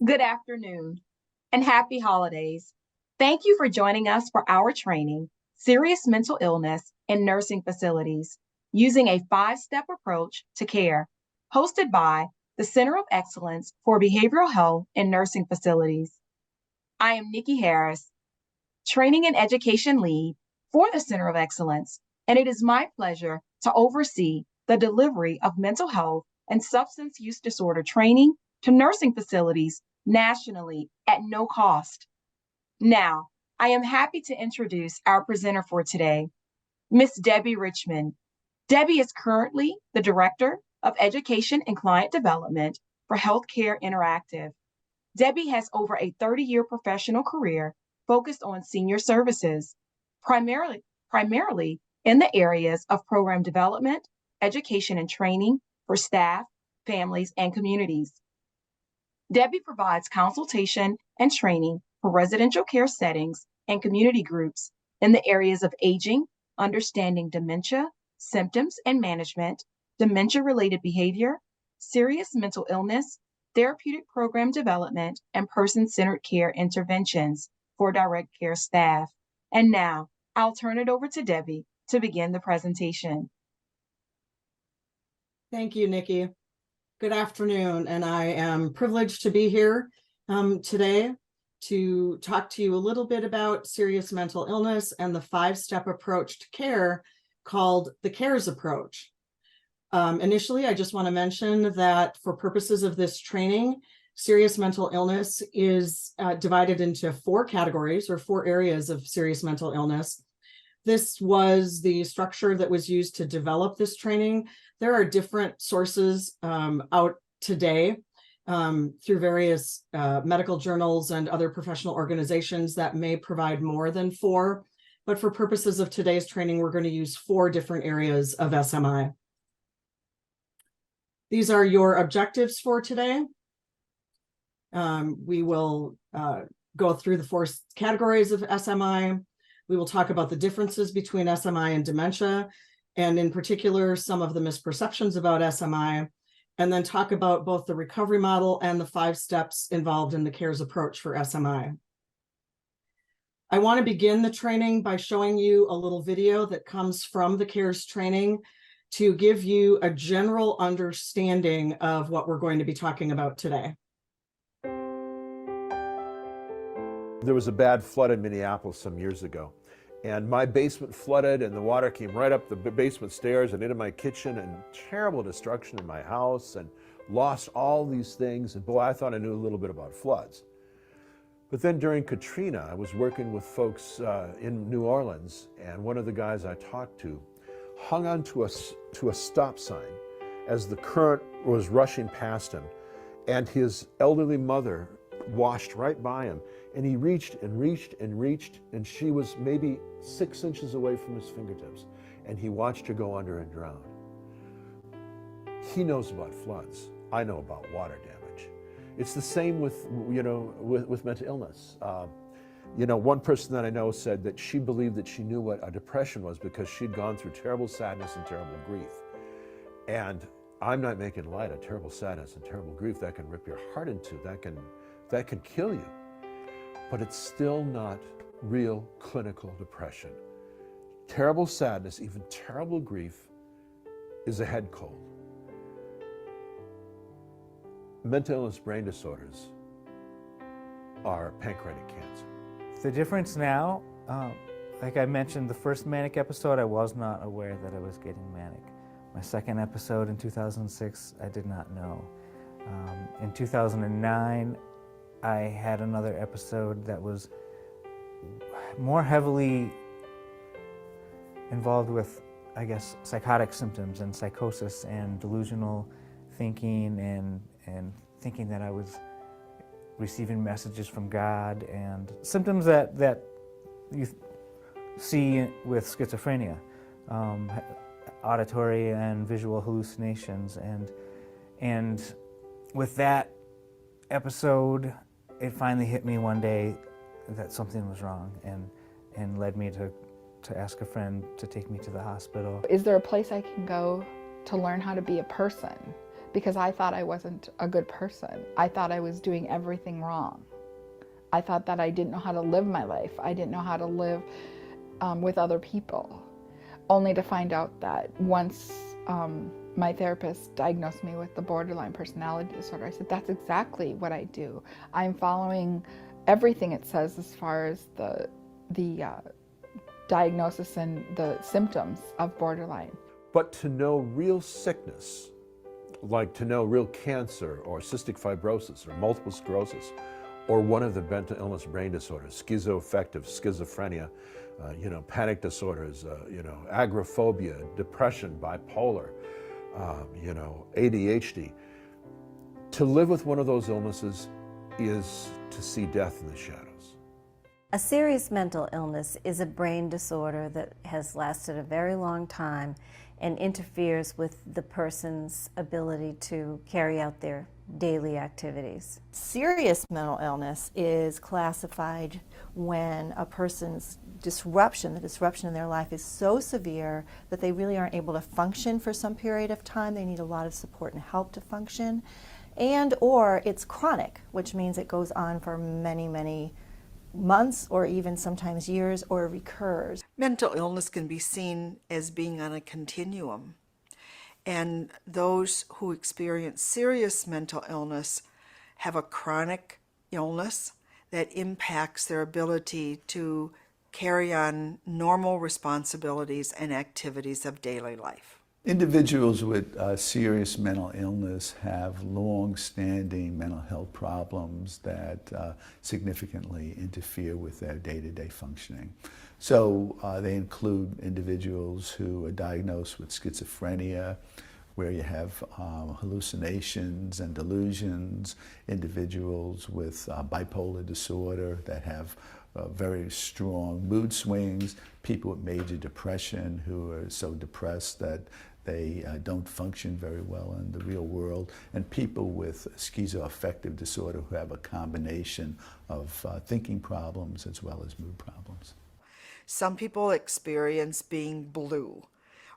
Good afternoon and happy holidays. Thank you for joining us for our training, Serious Mental Illness in Nursing Facilities, using a five-step approach to care, hosted by the Center of Excellence for Behavioral Health in Nursing Facilities. I am Nikki Harris, Training and Education Lead for the Center of Excellence, and it is my pleasure to oversee the delivery of mental health and substance use disorder training to nursing facilities nationally at no cost. Now, I am happy to introduce our presenter for today, Ms. Debbie Richmond. Debbie is currently the Director of Education and Client Development for Healthcare Interactive. Debbie has over a 30-year professional career focused on senior services, primarily in the areas of program development, education and training for staff, families, and communities. Debbie provides consultation and training for residential care settings and community groups in the areas of aging, understanding dementia, symptoms and management, dementia-related behavior, serious mental illness, therapeutic program development, and person-centered care interventions for direct care staff. And now, I'll turn it over to Debbie to begin the presentation. Thank you, Nikki. Good afternoon, and I am privileged to be here today to talk to you a little bit about serious mental illness and the five-step approach to care called the CARES approach. Initially, I just want to mention that for purposes of this training, serious mental illness is divided into four categories or four areas of serious mental illness. This was the structure that was used to develop this training. There are different sources out today through various medical journals and other professional organizations that may provide more than four. But for purposes of today's training, we're going to use four different areas of SMI. These are your objectives for today. We will go through the four categories of SMI. We will talk about the differences between SMI and dementia, and in particular, some of the misperceptions about SMI, and then talk about both the recovery model and the five steps involved in the CARES approach for SMI. I want to begin the training by showing you a little video that comes from the CARES training to give you a general understanding of what we're going to be talking about today. There was a bad flood in Minneapolis some years ago, and my basement flooded and the water came right up the basement stairs and into my kitchen, and terrible destruction in my house, and lost all these things. And boy, I thought I knew a little bit about floods. But then during Katrina, I was working with folks in New Orleans, and one of the guys I talked to hung on to a stop sign as the current was rushing past him, and his elderly mother washed right by him, and he reached and reached and reached, and she was maybe 6 inches away from his fingertips, and he watched her go under and drown. He knows about floods. I know about water damage. It's the same with, with mental illness. One person that I know said that she believed that she knew what a depression was because she'd gone through terrible sadness and terrible grief. And I'm not making light of terrible sadness and terrible grief. That can rip your heart in two. That can kill you. But it's still not real clinical depression. Terrible sadness, even terrible grief, is a head cold. Mental illness brain disorders are pancreatic cancer. The difference now, like I mentioned, the first manic episode, I was not aware that I was getting manic. My second episode in 2006, I did not know. In 2009, I had another episode that was more heavily involved with, I guess, psychotic symptoms and psychosis and delusional thinking and thinking that I was receiving messages from God, and symptoms that you see with schizophrenia, auditory and visual hallucinations, and with that episode, it finally hit me one day that something was wrong, and led me to ask a friend to take me to the hospital. Is there a place I can go to learn how to be a person? because I thought I wasn't a good person. I thought I was doing everything wrong. I thought that I didn't know how to live my life. I didn't know how to live with other people, only to find out that once my therapist diagnosed me with the borderline personality disorder, I said, that's exactly what I do. I'm following everything it says as far as the diagnosis and the symptoms of borderline. But to know real sickness, like to know real cancer or cystic fibrosis or multiple sclerosis, or one of the mental illness brain disorders, schizoaffective, schizophrenia, panic disorders, agoraphobia, depression, bipolar, ADHD. To live with one of those illnesses is to see death in the shadows. A serious mental illness is a brain disorder that has lasted a very long time and interferes with the person's ability to carry out their daily activities. Serious mental illness is classified when a person's disruption in their life is so severe that they really aren't able to function for some period of time. They need a lot of support and help to function. And or it's chronic, which means it goes on for many, many months or even sometimes years, or recurs. Mental illness can be seen as being on a continuum. And those who experience serious mental illness have a chronic illness that impacts their ability to carry on normal responsibilities and activities of daily life. Individuals with serious mental illness have long-standing mental health problems that significantly interfere with their day-to-day functioning. So they include individuals who are diagnosed with schizophrenia, where you have hallucinations and delusions, individuals with bipolar disorder that have very strong mood swings, people with major depression who are so depressed that they don't function very well in the real world, and people with schizoaffective disorder who have a combination of thinking problems as well as mood problems. Some people experience being blue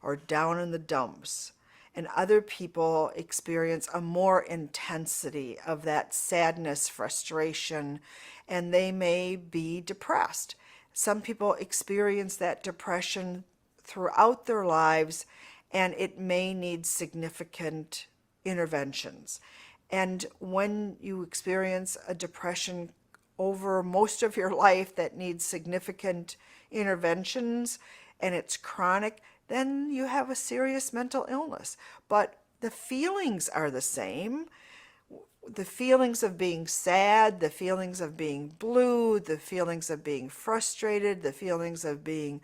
or down in the dumps, and other people experience a more intensity of that sadness, frustration, and they may be depressed. Some people experience that depression throughout their lives, and it may need significant interventions. And when you experience a depression over most of your life that needs significant interventions and it's chronic, then you have a serious mental illness. But the feelings are the same. The feelings of being sad, the feelings of being blue, the feelings of being frustrated, the feelings of being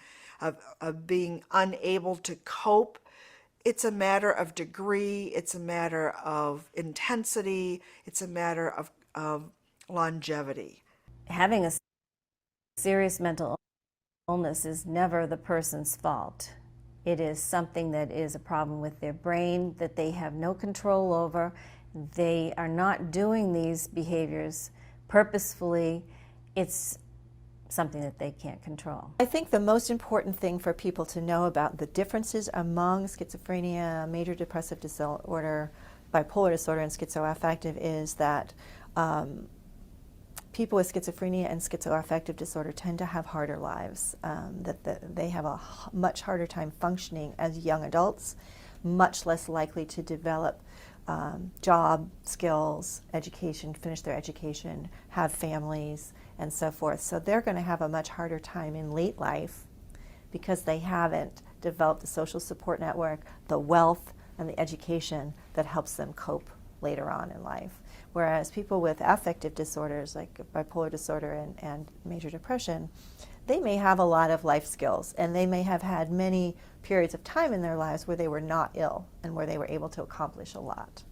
unable to cope. It's a matter of degree, it's a matter of intensity, it's a matter of longevity. Having a serious mental illness is never the person's fault. It is something that is a problem with their brain that they have no control over. They are not doing these behaviors purposefully. It's something that they can't control. I think the most important thing for people to know about the differences among schizophrenia, major depressive disorder, bipolar disorder, and schizoaffective is that people with schizophrenia and schizoaffective disorder tend to have harder lives, that they have a much harder time functioning as young adults, much less likely to develop job skills, education, finish their education, have families, and so forth. So they're going to have a much harder time in late life because they haven't developed the social support network, the wealth, and the education that helps them cope later on in life. Whereas people with affective disorders like bipolar disorder and major depression, they may have a lot of life skills, and they may have had many periods of time in their lives where they were not ill and where they were able to accomplish a lot.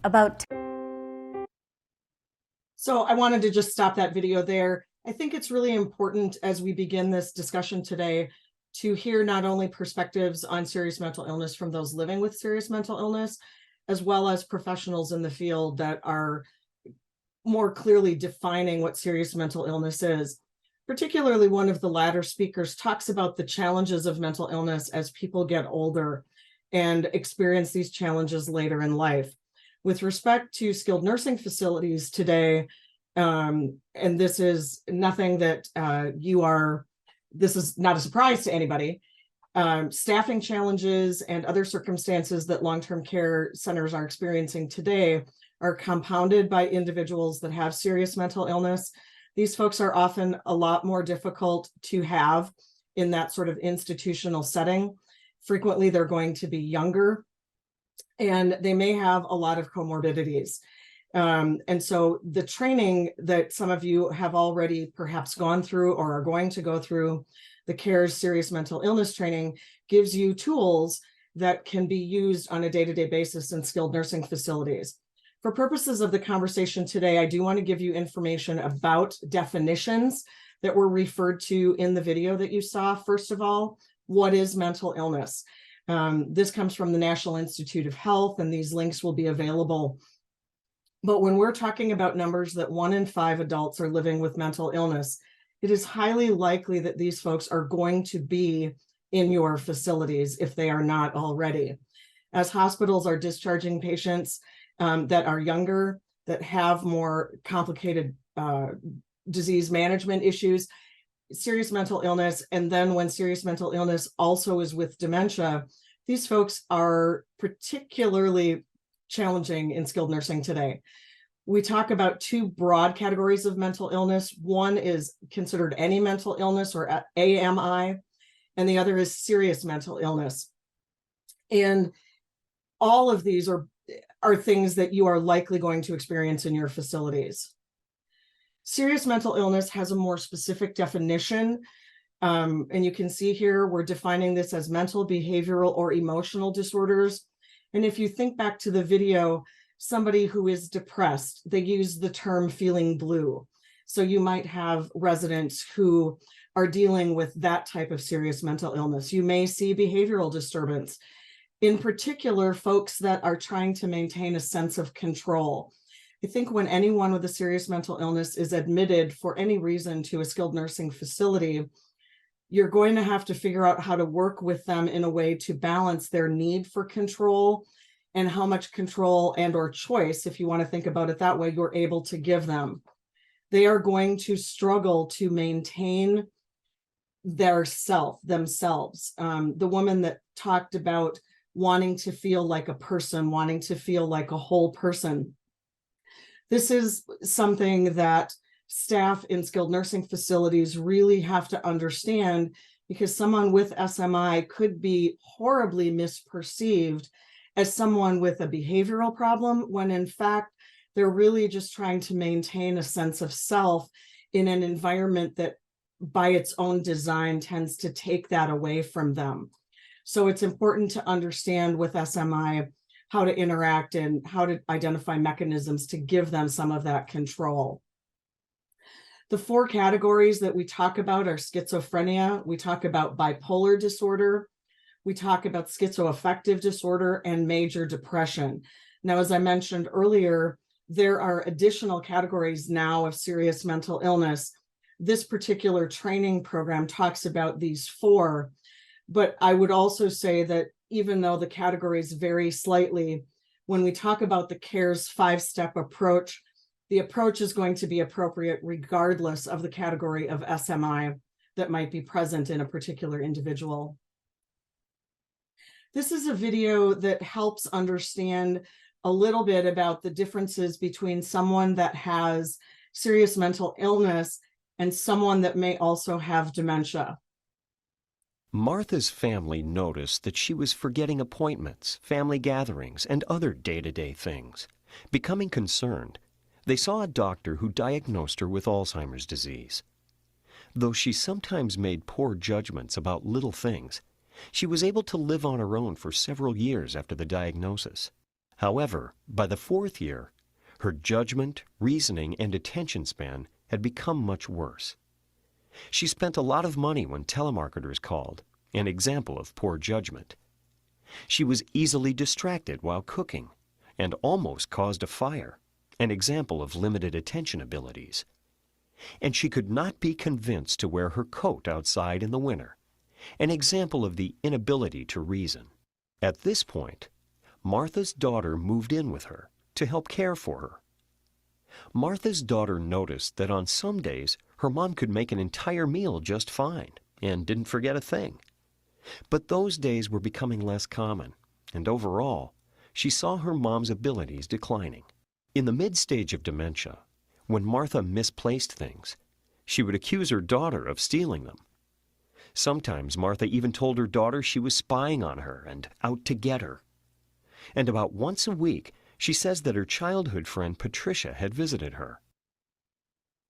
So I wanted to just stop that video there. I think it's really important as we begin this discussion today to hear not only perspectives on serious mental illness from those living with serious mental illness, as well as professionals in the field that are more clearly defining what serious mental illness is. Particularly, one of the latter speakers talks about the challenges of mental illness as people get older and experience these challenges later in life. With respect to skilled nursing facilities today, and this is nothing that this is not a surprise to anybody, staffing challenges and other circumstances that long-term care centers are experiencing today are compounded by individuals that have serious mental illness. These folks are often a lot more difficult to have in that sort of institutional setting. Frequently, they're going to be younger, and they may have a lot of comorbidities. And so the training that some of you have already perhaps gone through or are going to go through, the CARES serious mental illness training, gives you tools that can be used on a day-to-day basis in skilled nursing facilities. For purposes of the conversation today, I do want to give you information about definitions that were referred to in the video that you saw. First of all, what is mental illness? This comes from the National Institute of Health, and these links will be available. But when we're talking about numbers that 1 in 5 adults are living with mental illness, it is highly likely that these folks are going to be in your facilities if they are not already. As hospitals are discharging patients that are younger, that have more complicated disease management issues, serious mental illness, and then when serious mental illness also is with dementia, these folks are particularly challenging in skilled nursing today. We talk about 2 broad categories of mental illness. One is considered any mental illness, or AMI, and the other is serious mental illness. And all of these are things that you are likely going to experience in your facilities. Serious mental illness has a more specific definition. And you can see here, we're defining this as mental, behavioral, or emotional disorders. And if you think back to the video, somebody who is depressed, they use the term feeling blue. So you might have residents who are dealing with that type of serious mental illness. You may see behavioral disturbance. In particular, folks that are trying to maintain a sense of control. I think when anyone with a serious mental illness is admitted for any reason to a skilled nursing facility, you're going to have to figure out how to work with them in a way to balance their need for control and how much control and or choice, if you want to think about it that way, you're able to give them. They are going to struggle to maintain themselves. The woman that talked about wanting to feel like a person, wanting to feel like a whole person. This is something that staff in skilled nursing facilities really have to understand, because someone with SMI could be horribly misperceived as someone with a behavioral problem, when in fact, they're really just trying to maintain a sense of self in an environment that by its own design tends to take that away from them. So it's important to understand with SMI how to interact and how to identify mechanisms to give them some of that control. The 4 categories that we talk about are schizophrenia, we talk about bipolar disorder, we talk about schizoaffective disorder, and major depression. Now, as I mentioned earlier, there are additional categories now of serious mental illness. This particular training program talks about these 4, but I would also say that even though the categories vary slightly, when we talk about the CARES 5-step approach, the approach is going to be appropriate regardless of the category of SMI that might be present in a particular individual. This is a video that helps understand a little bit about the differences between someone that has serious mental illness and someone that may also have dementia. Martha's family noticed that she was forgetting appointments, family gatherings, and other day-to-day things. Becoming concerned, they saw a doctor who diagnosed her with Alzheimer's disease. Though she sometimes made poor judgments about little things, she was able to live on her own for several years after the diagnosis. However, by the 4th year, her judgment, reasoning, and attention span had become much worse. She spent a lot of money when telemarketers called, an example of poor judgment. She was easily distracted while cooking and almost caused a fire, an example of limited attention abilities. And she could not be convinced to wear her coat outside in the winter, an example of the inability to reason. At this point, Martha's daughter moved in with her to help care for her. Martha's daughter noticed that on some days her mom could make an entire meal just fine and didn't forget a thing. But those days were becoming less common, and overall, she saw her mom's abilities declining. In the mid-stage of dementia, when Martha misplaced things, she would accuse her daughter of stealing them. Sometimes Martha even told her daughter she was spying on her and out to get her. And about once a week, she says that her childhood friend Patricia had visited her.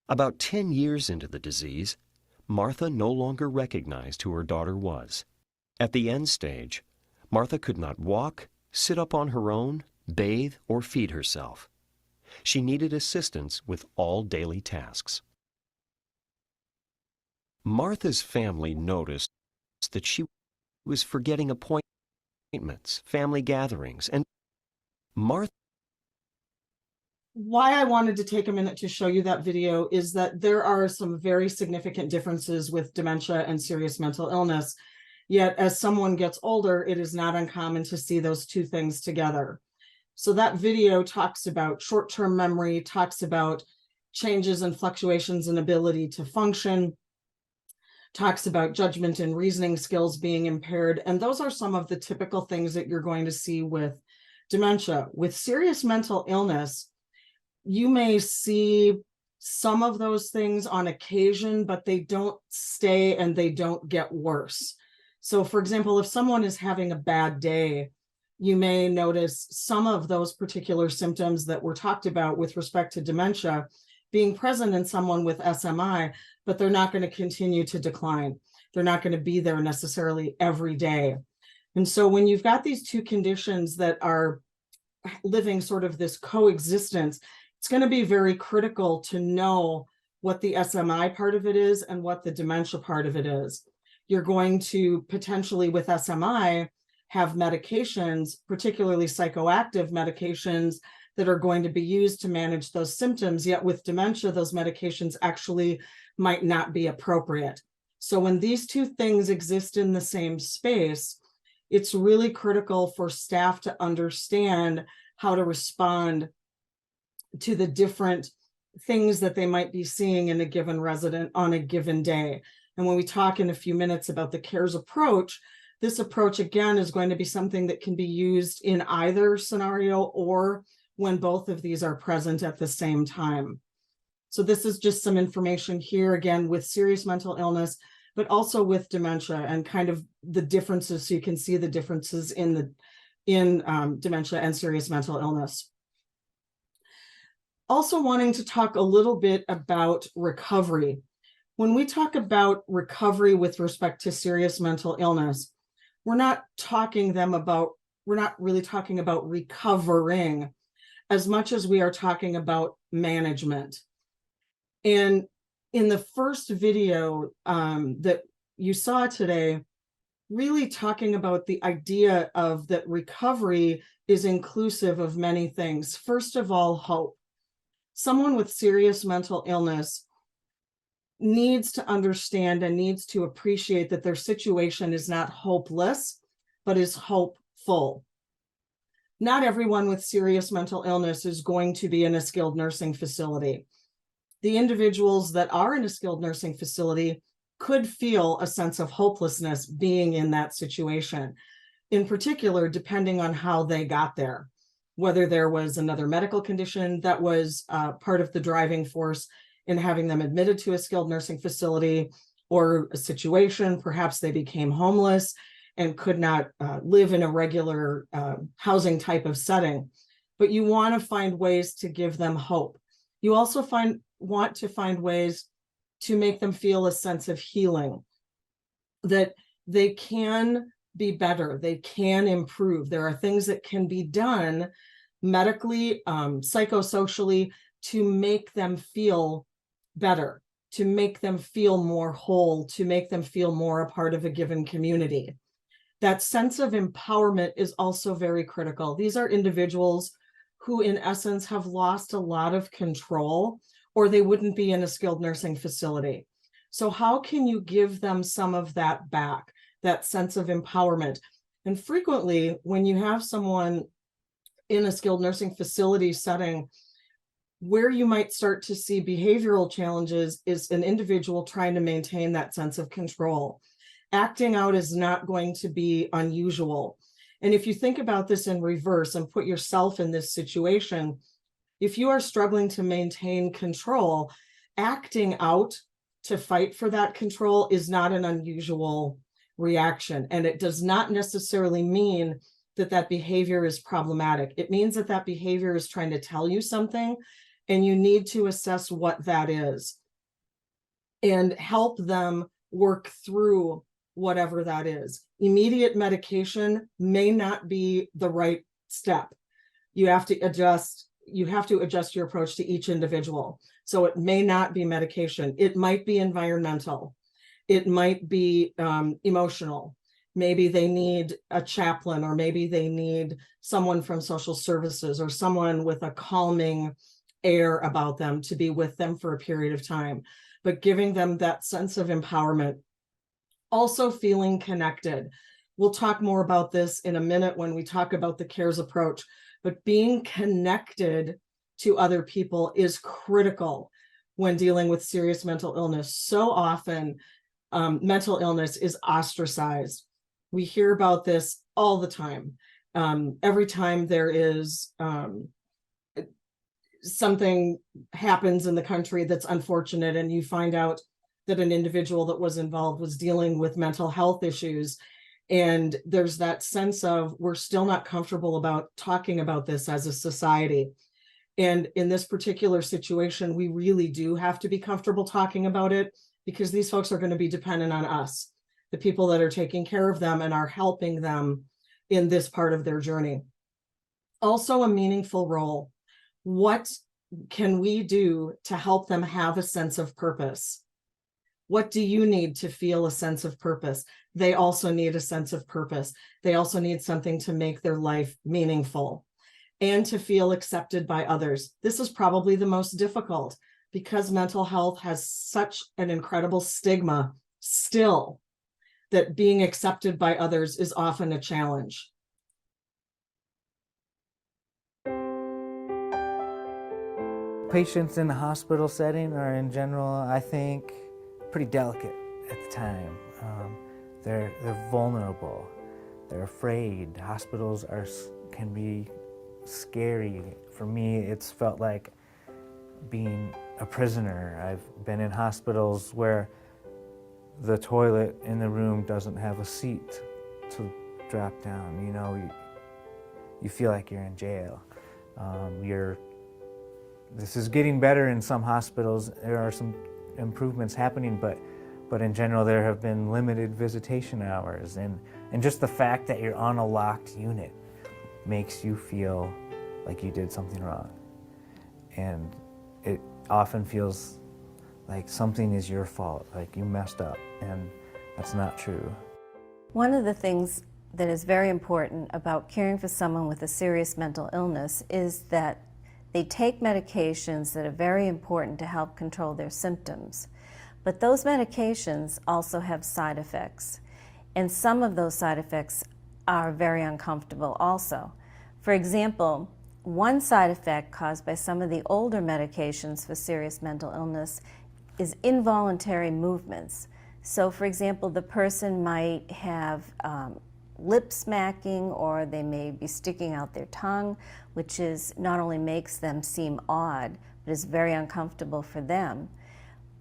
About 10 years into the disease, Martha no longer recognized who her daughter was. At the end stage, Martha could not walk, sit up on her own, bathe, or feed herself. She needed assistance with all daily tasks. Martha's family noticed that she was forgetting appointments, family gatherings, and Martha. Why I wanted to take a minute to show you that video is that there are some very significant differences with dementia and serious mental illness. Yet as someone gets older, it is not uncommon to see those two things together. So that video talks about short-term memory, talks about changes and fluctuations in ability to function, talks about judgment and reasoning skills being impaired. And those are some of the typical things that you're going to see with dementia. With serious mental illness, you may see some of those things on occasion, but they don't stay and they don't get worse. So for example, if someone is having a bad day, you may notice some of those particular symptoms that were talked about with respect to dementia being present in someone with SMI, but they're not going to continue to decline. They're not going to be there necessarily every day. And so when you've got these two conditions that are living sort of this coexistence, it's going to be very critical to know what the SMI part of it is and what the dementia part of it is. You're going to potentially, with SMI, have medications, particularly psychoactive medications, that are going to be used to manage those symptoms. Yet with dementia, those medications actually might not be appropriate. So when these two things exist in the same space, it's really critical for staff to understand how to respond to the different things that they might be seeing in a given resident on a given day. And when we talk in a few minutes about the CARES approach, this approach, again, is going to be something that can be used in either scenario or when both of these are present at the same time. So this is just some information here, again, with serious mental illness, but also with dementia and kind of the differences. So you can see the differences in dementia and serious mental illness. Also wanting to talk a little bit about recovery. When we talk about recovery with respect to serious mental illness, we're not really talking about recovering as much as we are talking about management. And in the first video that you saw today, really talking about the idea of that recovery is inclusive of many things. First of all, hope. Someone with serious mental illness needs to understand and needs to appreciate that their situation is not hopeless, but is hopeful. Not everyone with serious mental illness is going to be in a skilled nursing facility. The individuals that are in a skilled nursing facility could feel a sense of hopelessness being in that situation, in particular, depending on how they got there, whether there was another medical condition that was part of the driving force in having them admitted to a skilled nursing facility, or a situation, perhaps they became homeless and could not live in a regular housing type of setting. But you want to find ways to give them hope. You also want to find ways to make them feel a sense of healing, that they can be better, they can improve. There are things that can be done medically, psychosocially, to make them feel better, to make them feel more whole, to make them feel more a part of a given community. That sense of empowerment is also very critical. These are individuals who, in essence, have lost a lot of control, or they wouldn't be in a skilled nursing facility. So how can you give them some of that back, that sense of empowerment? And frequently, when you have someone in a skilled nursing facility setting, where you might start to see behavioral challenges is an individual trying to maintain that sense of control. Acting out is not going to be unusual. And if you think about this in reverse and put yourself in this situation, if you are struggling to maintain control, acting out to fight for that control is not an unusual reaction. And it does not necessarily mean that that behavior is problematic. It means that that behavior is trying to tell you something, and you need to assess what that is and help them work through whatever that is. Immediate medication may not be the right step. You have to adjust your approach to each individual. So it may not be medication. It might be environmental. It might be emotional. Maybe they need a chaplain, or maybe they need someone from social services or someone with a calming air about them to be with them for a period of time, but giving them that sense of empowerment. Also feeling connected. We'll talk more about this in a minute when we talk about the CARES approach, but being connected to other people is critical when dealing with serious mental illness. So often, mental illness is ostracized. We hear about this all the time. Every time there is something happens in the country that's unfortunate, and you find out that an individual that was involved was dealing with mental health issues, and there's that sense of we're still not comfortable about talking about this as a society. And in this particular situation, we really do have to be comfortable talking about it, because these folks are going to be dependent on us, the people that are taking care of them and are helping them in this part of their journey. Also, a meaningful role. What can we do to help them have a sense of purpose? What do you need to feel a sense of purpose? They also need a sense of purpose. They also need something to make their life meaningful and to feel accepted by others. This is probably the most difficult, because mental health has such an incredible stigma still, that being accepted by others is often a challenge. Patients in the hospital setting are, in general, I think, pretty delicate at the time. They're vulnerable. They're afraid. Hospitals can be scary. For me, it's felt like being a prisoner. I've been in hospitals where the toilet in the room doesn't have a seat to drop down. You know, you feel like you're in jail. This is getting better in some hospitals. There are some improvements happening, but in general there have been limited visitation hours, and just the fact that you're on a locked unit makes you feel like you did something wrong. And it often feels like something is your fault, like you messed up, and that's not true. One of the things that is very important about caring for someone with a serious mental illness is that they take medications that are very important to help control their symptoms. But those medications also have side effects, and some of those side effects are very uncomfortable also. For example, one side effect caused by some of the older medications for serious mental illness is involuntary movements. So for example, the person might have lip smacking, or they may be sticking out their tongue, which not only makes them seem odd, but is very uncomfortable for them.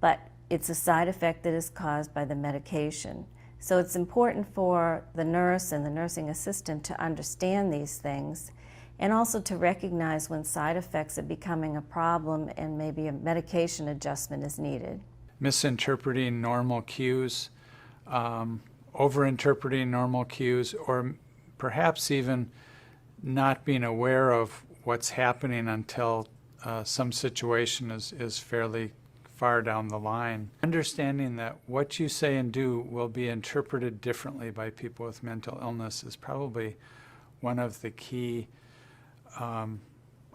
But it's a side effect that is caused by the medication. So it's important for the nurse and the nursing assistant to understand these things, and also to recognize when side effects are becoming a problem and maybe a medication adjustment is needed. Misinterpreting normal cues, overinterpreting normal cues, or perhaps even not being aware of what's happening until some situation is fairly far down the line. Understanding that what you say and do will be interpreted differently by people with mental illness is probably one of the key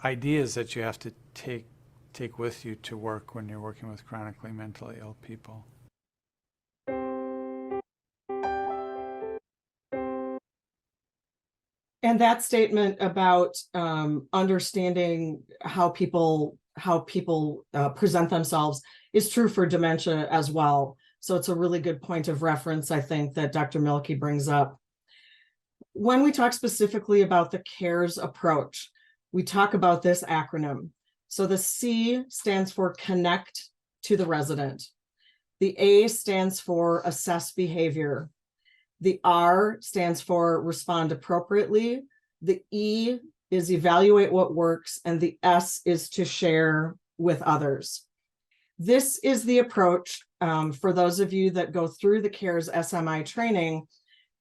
ideas that you have to take with you to work when you're working with chronically mentally ill people. And that statement about understanding how people present themselves is true for dementia as well. So it's a really good point of reference, I think, that Dr. Mielke brings up. When we talk specifically about the CARES approach, we talk about this acronym. So the C stands for connect to the resident. The A stands for assess behavior. The R stands for respond appropriately. The E is evaluate what works, and the S is to share with others. This is the approach for those of you that go through the CARES SMI training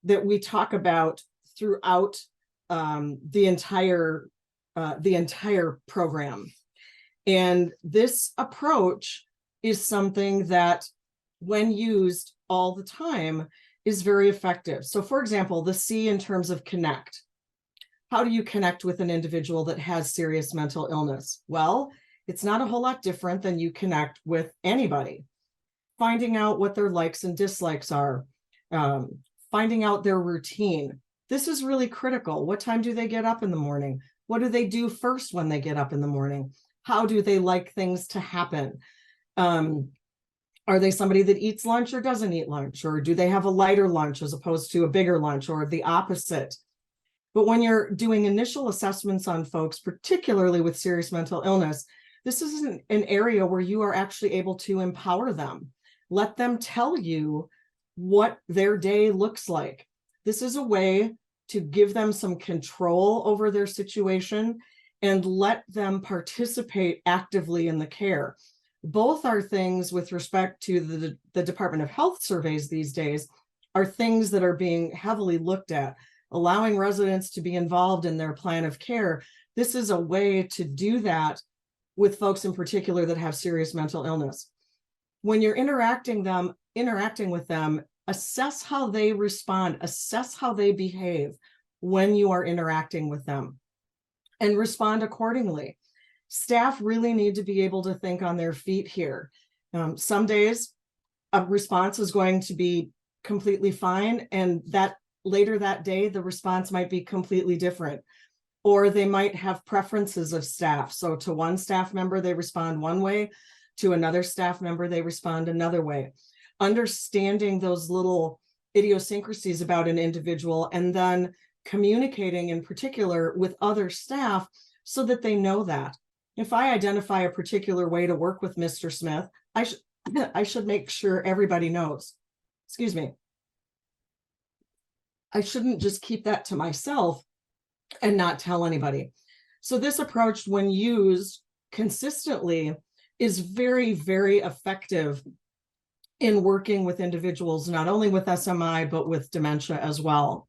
that we talk about throughout the entire program. And this approach is something that, when used all the time, is very effective. So for example, the C in terms of connect. How do you connect with an individual that has serious mental illness? Well, it's not a whole lot different than you connect with anybody. Finding out what their likes and dislikes are, finding out their routine. This is really critical. What time do they get up in the morning? What do they do first when they get up in the morning? How do they like things to happen? Are they somebody that eats lunch or doesn't eat lunch? Or do they have a lighter lunch as opposed to a bigger lunch, or the opposite? But when you're doing initial assessments on folks, particularly with serious mental illness, this is an area where you are actually able to empower them. Let them tell you what their day looks like. This is a way to give them some control over their situation and let them participate actively in the care. Both are things, with respect to the Department of Health surveys these days, are things that are being heavily looked at. Allowing residents to be involved in their plan of care. This is a way to do that with folks in particular that have serious mental illness. When you're interacting with them, assess how they respond, assess how they behave when you are interacting with them, and respond accordingly. Staff really need to be able to think on their feet here. Some days a response is going to be completely fine, and that later that day, the response might be completely different. Or they might have preferences of staff. So to one staff member, they respond one way. To another staff member, they respond another way. Understanding those little idiosyncrasies about an individual, and then communicating in particular with other staff so that they know that. If I identify a particular way to work with Mr. Smith, I should make sure everybody knows. Excuse me. I shouldn't just keep that to myself and not tell anybody. So this approach, when used consistently, is very, very effective in working with individuals, not only with SMI, but with dementia as well.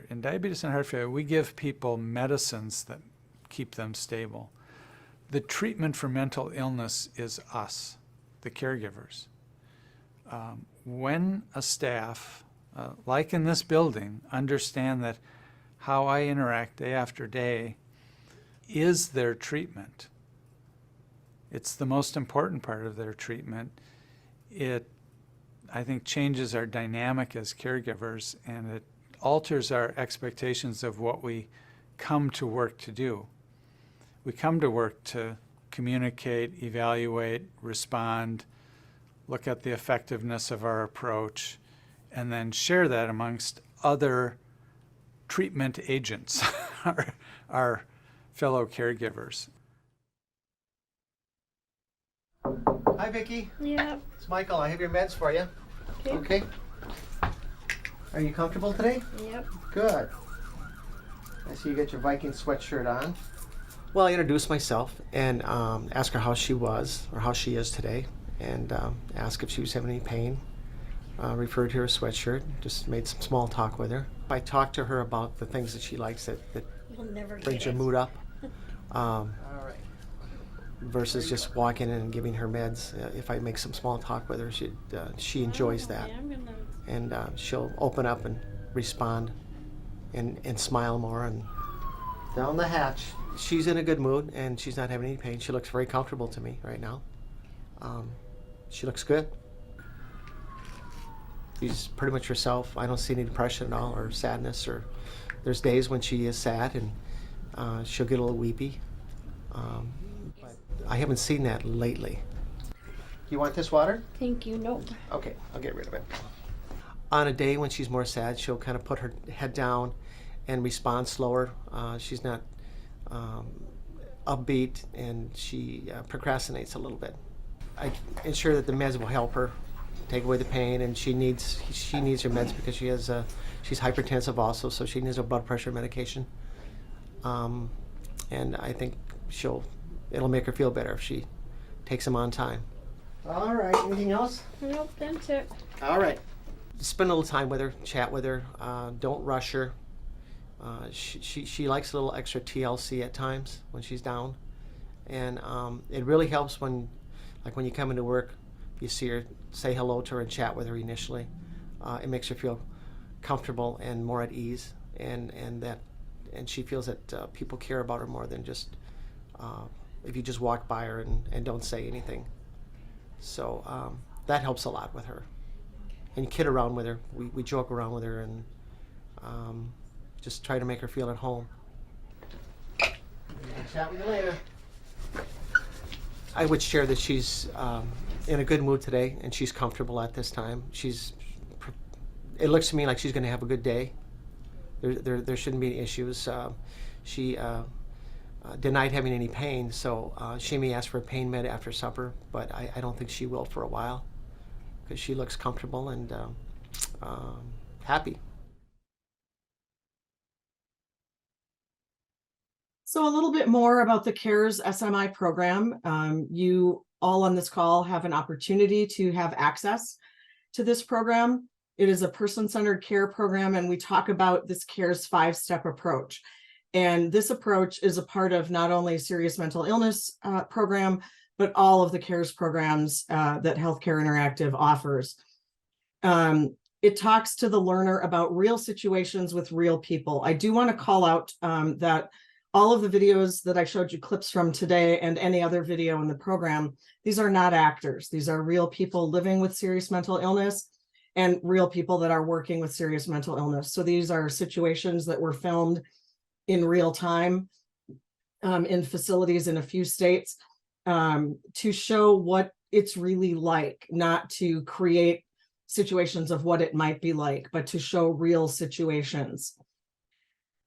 In diabetes and heart failure, we give people medicines that keep them stable. The treatment for mental illness is us, the caregivers. When a staff, like in this building, understand that how I interact day after day is their treatment, it's the most important part of their treatment. It, I think, changes our dynamic as caregivers, and it alters our expectations of what we come to work to do. We come to work to communicate, evaluate, respond, look at the effectiveness of our approach, and then share that amongst other treatment agents, our fellow caregivers. Hi, Vicki. Yeah. It's Michael. I have your meds for you. Okay. Are you comfortable today? Yep. Good. I see you got your Viking sweatshirt on. Well, I introduced myself and asked her how she was, or how she is today, and asked if she was having any pain. Referred to her sweatshirt, just made some small talk with her. I talked to her about the things that she likes that brings her mood up. All right. Versus just walking in and giving her meds. If I make some small talk with her, she enjoys that. And she'll open up and respond and smile more. And down the hatch. She's in a good mood and she's not having any pain. She looks very comfortable to me right now. She looks good. She's pretty much herself. I don't see any depression at all or sadness. Or there's days when she is sad and she'll get a little weepy. But I haven't seen that lately. You want this water? Thank you. Nope. Okay, I'll get rid of it. On a day when she's more sad, she'll kind of put her head down and respond slower. She's not upbeat, and she procrastinates a little bit. I ensure that the meds will help her take away the pain, and she needs her meds because she's hypertensive also, so she needs her blood pressure medication. And I think it'll make her feel better if she takes them on time. All right, anything else? Nope, that's it. All right. Spend a little time with her, chat with her. Don't rush her. She likes a little extra TLC at times when she's down. And it really helps when you come into work, you see her, say hello to her and chat with her initially. It makes her feel comfortable and more at ease, and she feels that people care about her more than just if you just walk by her and don't say anything. So that helps a lot with her. And you kid around with her. We joke around with her and just try to make her feel at home. Chat with you later. I would share that she's in a good mood today, and she's comfortable at this time. It looks to me like she's going to have a good day. There shouldn't be any issues. She denied having any pain, so she may ask for a pain med after supper, but I don't think she will for a while because she looks comfortable and happy. So a little bit more about the CARES SMI program. You all on this call have an opportunity to have access to this program. It is a person-centered care program, and we talk about this CARES 5-step approach. And this approach is a part of not only serious mental illness program, but all of the CARES programs that Healthcare Interactive offers. It talks to the learner about real situations with real people. I do want to call out that all of the videos that I showed you clips from today and any other video in the program, these are not actors. These are real people living with serious mental illness and real people that are working with serious mental illness. So these are situations that were filmed in real time in facilities in a few states to show what it's really like, not to create situations of what it might be like, but to show real situations.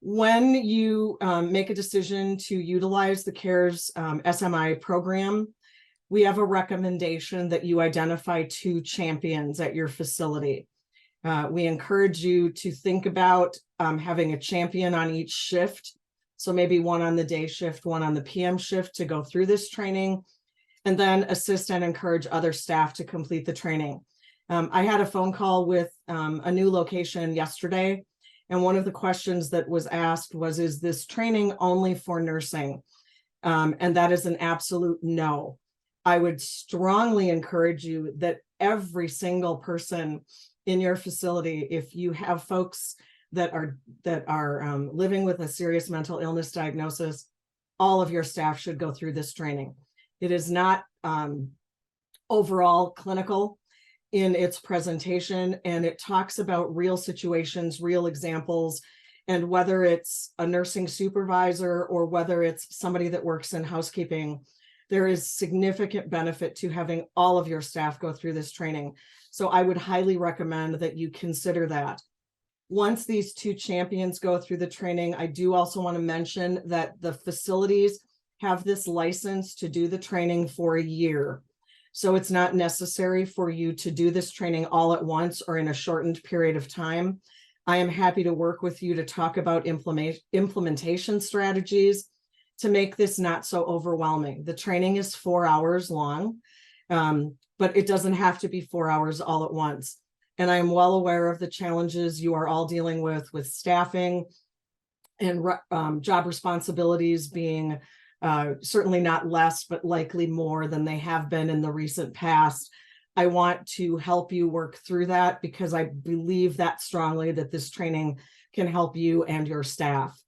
When you make a decision to utilize the CARES SMI program, we have a recommendation that you identify 2 champions at your facility. We encourage you to think about having a champion on each shift. So maybe one on the day shift, one on the PM shift to go through this training, and then assist and encourage other staff to complete the training. I had a phone call with a new location yesterday, and one of the questions that was asked was, is this training only for nursing? And that is an absolute no. I would strongly encourage you that every single person in your facility, if you have folks that are living with a serious mental illness diagnosis, all of your staff should go through this training. It is not overall clinical in its presentation, and it talks about real situations, real examples, and whether it's a nursing supervisor or whether it's somebody that works in housekeeping, there is significant benefit to having all of your staff go through this training. So I would highly recommend that you consider that. Once these 2 champions go through the training, I do also want to mention that the facilities have this license to do the training for a year. So it's not necessary for you to do this training all at once or in a shortened period of time. I am happy to work with you to talk about implementation strategies to make this not so overwhelming. The training is 4 hours long, but it doesn't have to be 4 hours all at once. And I am well aware of the challenges you are all dealing with staffing and job responsibilities being certainly not less, but likely more than they have been in the recent past. I want to help you work through that because I believe that strongly that this training can help you and your staff.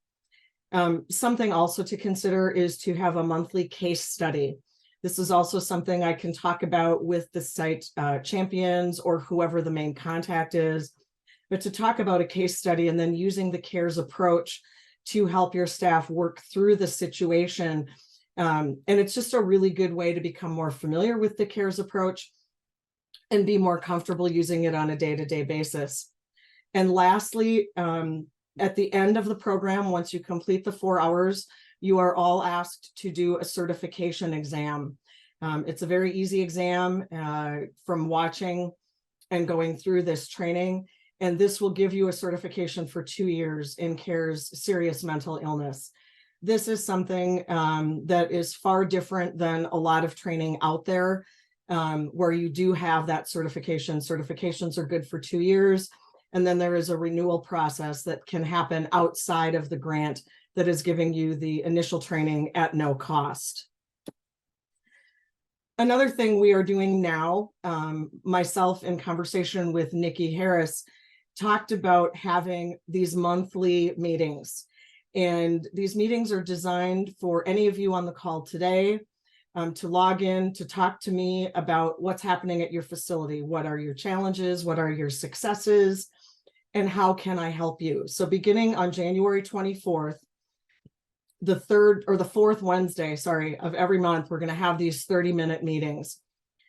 Something also to consider is to have a monthly case study. This is also something I can talk about with the site champions or whoever the main contact is. But to talk about a case study and then using the CARES approach to help your staff work through the situation. And it's just a really good way to become more familiar with the CARES approach and be more comfortable using it on a day-to-day basis. And lastly, at the end of the program, once you complete the 4 hours, you are all asked to do a certification exam. It's a very easy exam from watching and going through this training. And this will give you a certification for 2 years in CARES serious mental illness. This is something that is far different than a lot of training out there where you do have that certification. Certifications are good for 2 years. And then there is a renewal process that can happen outside of the grant that is giving you the initial training at no cost. Another thing we are doing now, myself in conversation with Nikki Harris, talked about having these monthly meetings. And these meetings are designed for any of you on the call today to log in, to talk to me about what's happening at your facility. What are your challenges? What are your successes? And how can I help you? So beginning on January 24th, the third or the fourth Wednesday, of every month, we're going to have these 30-minute meetings.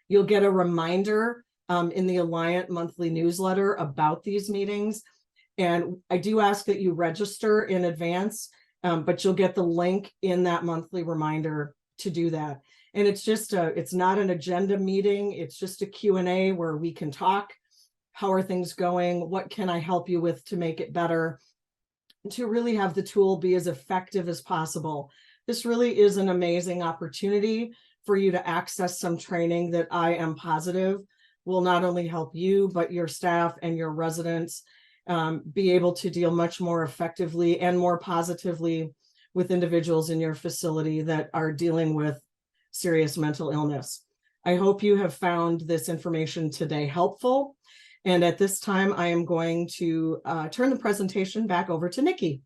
You'll get a reminder in the Alliant monthly newsletter about these meetings. And I do ask that you register in advance, but you'll get the link in that monthly reminder to do that. And it's just it's not an agenda meeting. It's just a Q&A where we can talk. How are things going? What can I help you with to make it better? To really have the tool be as effective as possible. This really is an amazing opportunity for you to access some training that I am positive will not only help you, but your staff and your residents be able to deal much more effectively and more positively with individuals in your facility that are dealing with serious mental illness. I hope you have found this information today helpful. And at this time, I am going to turn the presentation back over to Nikki.